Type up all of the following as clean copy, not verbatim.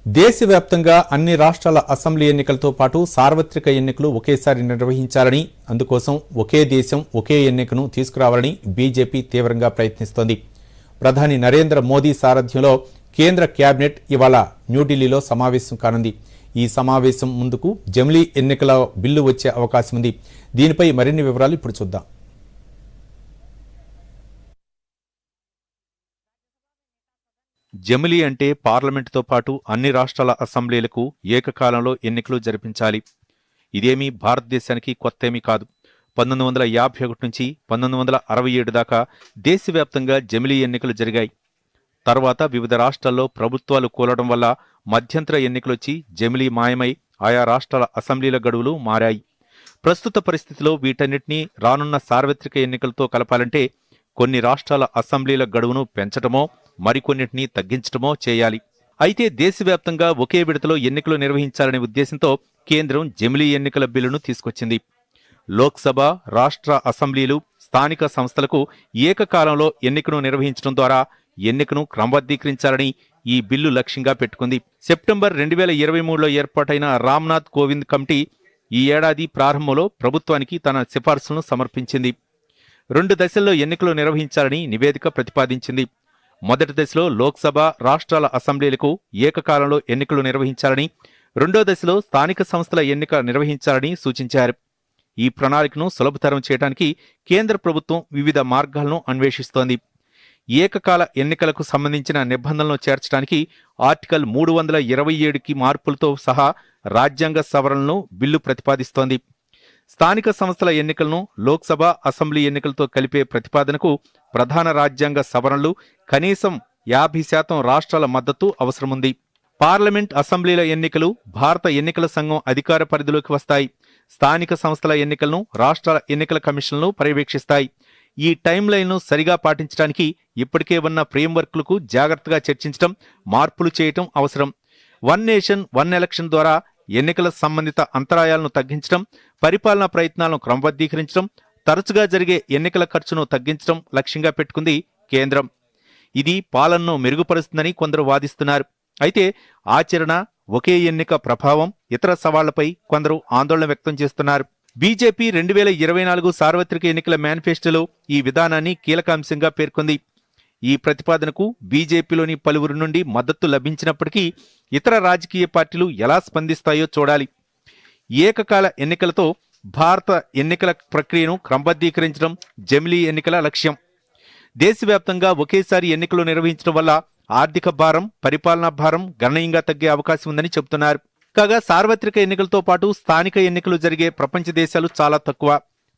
దేశవ్యాప్తంగా అన్ని రాష్ట్రాల అసెంబ్లీ ఎన్నికలతో పాటు సార్వత్రిక ఎన్నికలు ఒకేసారి నిర్వహించాలని, అందుకోసం ఒకే దేశం ఒకే ఎన్నికను తీసుకురావాలని బీజేపీ తీవ్రంగా ప్రయత్నిస్తోంది. ప్రధాని నరేంద్ర మోదీ సారథ్యంలో కేంద్ర కేబినెట్ ఇవాళ న్యూఢిల్లీలో సమావేశం కానుంది. ఈ సమావేశం ముందుకు జమిలీ ఎన్నికల బిల్లు వచ్చే అవకాశం ఉంది. దీనిపై మరిన్ని వివరాలు ఇప్పుడు చూద్దాం. జమిలీ అంటే పార్లమెంటుతో పాటు అన్ని రాష్ట్రాల అసెంబ్లీలకు ఏకకాలంలో ఎన్నికలు జరిపించాలి. ఇదేమీ భారతదేశానికి కొత్తేమీ కాదు. 1951 నుంచి 1967 దాకా దేశవ్యాప్తంగా జమిలీ ఎన్నికలు జరిగాయి. తర్వాత వివిధ రాష్ట్రాల్లో ప్రభుత్వాలు కూలడం వల్ల మధ్యంతర ఎన్నికలొచ్చి జమిలీ మాయమై ఆయా రాష్ట్రాల అసెంబ్లీల గడువులు మారాయి. ప్రస్తుత పరిస్థితిలో వీటన్నిటినీ రానున్న సార్వత్రిక ఎన్నికలతో కలపాలంటే కొన్ని రాష్ట్రాల అసెంబ్లీల గడువును పెంచటమో మరికొన్నిటిని తగ్గించటమో చేయాలి. అయితే దేశవ్యాప్తంగా ఒకే విడతలో ఎన్నికలు నిర్వహించాలనే ఉద్దేశంతో కేంద్రం జమిలీ ఎన్నికల బిల్లును తీసుకొచ్చింది. లోక్సభ, రాష్ట్ర అసెంబ్లీలు, స్థానిక సంస్థలకు ఏకకాలంలో ఎన్నికను నిర్వహించడం ద్వారా ఎన్నికను క్రమబద్ధీకరించాలని ఈ బిల్లు లక్ష్యంగా పెట్టుకుంది. సెప్టెంబర్ 2023లో ఏర్పాటైన రామ్నాథ్ కోవింద్ కమిటీ ఈ ఏడాది ప్రారంభంలో ప్రభుత్వానికి తన సిఫార్సులను సమర్పించింది. 2 దశల్లో ఎన్నికలు నిర్వహించాలని నివేదిక ప్రతిపాదించింది. మొదటి దశలో లోక్సభ, రాష్ట్రాల అసెంబ్లీలకు ఏకకాలంలో ఎన్నికలు నిర్వహించాలని, రెండో దశలో స్థానిక సంస్థల ఎన్నిక నిర్వహించాలని సూచించారు. ఈ ప్రణాళికను సులభతరం చేయడానికి కేంద్ర ప్రభుత్వం వివిధ మార్గాలను అన్వేషిస్తోంది. ఏకకాల ఎన్నికలకు సంబంధించిన నిబంధనలను చేర్చడానికి ఆర్టికల్ 327కి మార్పులతో సహా రాజ్యాంగ సవరణలను బిల్లు ప్రతిపాదిస్తోంది. స్థానిక సంస్థల ఎన్నికలను లోక్సభ, అసెంబ్లీ ఎన్నికలతో కలిపే ప్రతిపాదనకు ప్రధాన రాజ్యాంగ సవరణలు, కనీసం 50% రాష్ట్రాల మద్దతు అవసరముంది. పార్లమెంట్, అసెంబ్లీల ఎన్నికలు భారత ఎన్నికల సంఘం అధికార పరిధిలోకి వస్తాయి. స్థానిక సంస్థల ఎన్నికలను రాష్ట్రాల ఎన్నికల కమిషన్లు పర్యవేక్షిస్తాయి. ఈ టైం లైన్ను సరిగా పాటించడానికి ఇప్పటికే ఉన్న ఫ్రేమ్వర్క్లకు జాగ్రత్తగా చర్చించడం, మార్పులు చేయటం అవసరం. వన్ నేషన్, వన్ ఎలక్షన్ ద్వారా ఎన్నికల సంబంధిత అంతరాయాలను తగ్గించడం, పరిపాలనా ప్రయత్నాలను క్రమబద్ధీకరించడం, తరచుగా జరిగే ఎన్నికల ఖర్చును తగ్గించడం లక్ష్యంగా పెట్టుకుంది కేంద్రం. ఇది పాలనను మెరుగుపరుస్తుందని కొందరు వాదిస్తున్నారు. అయితే ఆచరణ, ఒకే ఎన్నిక ప్రభావం, ఇతర సవాళ్లపై కొందరు ఆందోళన వ్యక్తం చేస్తున్నారు. బీజేపీ 2024 సార్వత్రిక ఎన్నికల మేనిఫెస్టోలో ఈ విధానాన్ని కీలక అంశంగా పేర్కొంది. ఈ ప్రతిపాదనకు బీజేపీలోని పలువురు నుండి మద్దతు లభించినప్పటికీ ఇతర రాజకీయ పార్టీలు ఎలా స్పందిస్తాయో చూడాలి. ఏకకాల ఎన్నికలతో భారత ఎన్నికల ప్రక్రియను క్రమబద్ధీకరించడం జమిలీ ఎన్నికల లక్ష్యం. దేశవ్యాప్తంగా ఒకేసారి ఎన్నికలు నిర్వహించడం వల్ల ఆర్థిక భారం, పరిపాలనా భారం గణనీయంగా తగ్గే అవకాశం ఉందని చెబుతున్నారు. కాగా సార్వత్రిక ఎన్నికలతో పాటు స్థానిక ఎన్నికలు జరిగే ప్రపంచ దేశాలు చాలా తక్కువ.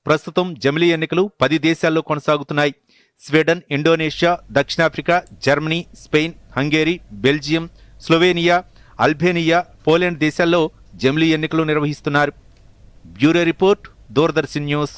ప్రస్తుతం జమిలీ ఎన్నికలు 10 దేశాల్లో కొనసాగుతున్నాయి. స్వీడన్, ఇండోనేషియా, దక్షిణాఫ్రికా, Germany, Spain, Hungary, Belgium, Slovenia, Albania, Poland దేశాల్లో జమిలీ ఎన్నికలు నిర్వహిస్తున్నారు. Bureau report, Doordarshan news.